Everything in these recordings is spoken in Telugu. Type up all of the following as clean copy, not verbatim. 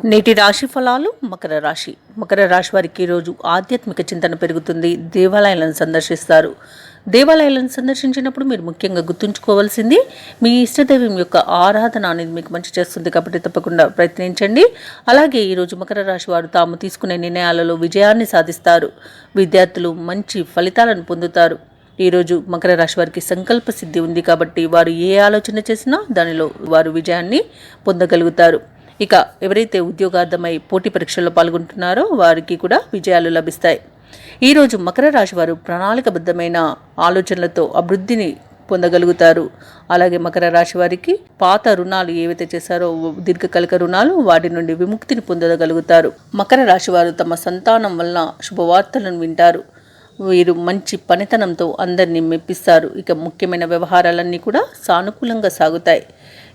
నేటి రాశి ఫలాలు. మకర రాశి వారికి ఈరోజు ఆధ్యాత్మిక చింతన పెరుగుతుంది. దేవాలయాలను సందర్శిస్తారు. దేవాలయాలను సందర్శించినప్పుడు మీరు ముఖ్యంగా గుర్తుంచుకోవాల్సింది మీ ఇష్టదైవం యొక్క ఆరాధన అనేది మీకు మంచి చేస్తుంది, కాబట్టి తప్పకుండా ప్రయత్నించండి. అలాగే ఈరోజు మకర రాశి వారు తాము తీసుకునే నిర్ణయాలలో విజయాన్ని సాధిస్తారు. విద్యార్థులు మంచి ఫలితాలను పొందుతారు. ఈరోజు మకర రాశి వారికి సంకల్ప సిద్ధి ఉంది, కాబట్టి వారు ఏ ఆలోచన చేసినా దానిలో వారు విజయాన్ని పొందగలుగుతారు. ఇక ఎవరైతే ఉద్యోగార్థమై పోటీ పరీక్షల్లో పాల్గొంటున్నారో వారికి కూడా విజయాలు లభిస్తాయి. ఈరోజు మకర రాశి వారు ప్రణాళికబద్ధమైన ఆలోచనలతో అభివృద్ధిని పొందగలుగుతారు. అలాగే మకర రాశి వారికి పాత రుణాలు ఏవైతే చేశారో దీర్ఘకాలిక రుణాలు, వాటి నుండి విముక్తిని పొందగలుగుతారు. మకర రాశి వారు తమ సంతానం వలన శుభవార్తలను వింటారు. వీరు మంచి పనితనంతో అందరినీ మెప్పిస్తారు. ఇక ముఖ్యమైన వ్యవహారాలన్నీ కూడా సానుకూలంగా సాగుతాయి.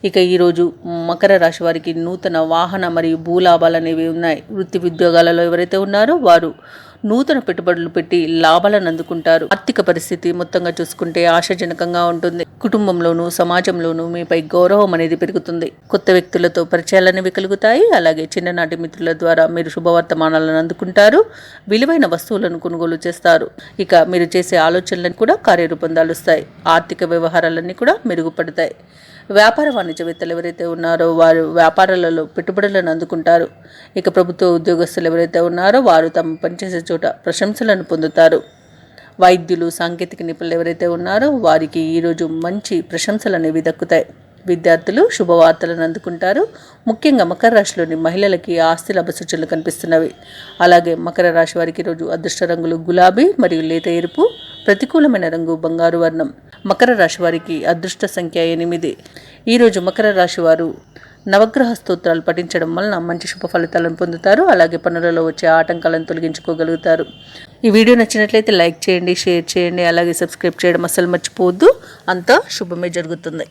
ఇక ఈరోజు మకర రాశి వారికి నూతన వాహన మరియు భూలాభాలు అనేవి ఉన్నాయి. వృత్తి ఉద్యోగాలలో ఎవరైతే ఉన్నారో వారు నూతన పెట్టుబడులు పెట్టి లాభాలను అందుకుంటారు. ఆర్థిక పరిస్థితి మొత్తంగా చూసుకుంటే ఆశాజనకంగా ఉంటుంది. కుటుంబంలోనూ సమాజంలోనూ మీపై గౌరవం అనేది పెరుగుతుంది. కొత్త వ్యక్తులతో పరిచయాలు అనేవి కలుగుతాయి. అలాగే చిన్ననాటి మిత్రుల ద్వారా మీరు శుభవర్తమానాలను అందుకుంటారు. విలువైన వస్తువులను కొనుగోలు చేస్తారు. ఇక మీరు చేసే ఆలోచనలను కూడా కార్యరూపం దాలుస్తాయి. ఆర్థిక వ్యవహారాలన్నీ కూడా మెరుగుపడతాయి. వ్యాపార వాణిజ్యవేత్తలు ఎవరైతే ఉన్నారో వారు వ్యాపారాలలో పెట్టుబడులను అందుకుంటారు. ఇక ప్రభుత్వ ఉద్యోగస్తులు ఎవరైతే ఉన్నారో వారు తమ పనిచేసే చోట ప్రశంసలను పొందుతారు. వైద్యులు, సాంకేతిక నిపుణులు ఎవరైతే ఉన్నారో వారికి ఈరోజు మంచి ప్రశంసలు అనేవి దక్కుతాయి. విద్యార్థులు శుభవార్తలను అందుకుంటారు. ముఖ్యంగా మకర రాశిలోని మహిళలకి ఆస్తి లాభ సూచనలు కనిపిస్తున్నవి. అలాగే మకర రాశి వారికి ఈరోజు అదృష్ట రంగులు గులాబీ మరియు లేత ఎరుపు, ప్రతికూలమైన రంగు బంగారు వర్ణం. మకర రాశి వారికి అదృష్ట సంఖ్య 8. ఈరోజు మకర రాశి వారు నవగ్రహ స్తోత్రాలు పఠించడం వలన మంచి శుభ ఫలితాలను పొందుతారు. అలాగే పనులలో వచ్చే ఆటంకాలను తొలగించుకోగలుగుతారు. ఈ వీడియో నచ్చినట్లయితే లైక్ చేయండి, షేర్ చేయండి, అలాగే సబ్స్క్రైబ్ చేయడం అస్సలు మర్చిపోవద్దు. అంతా శుభమే జరుగుతుంది.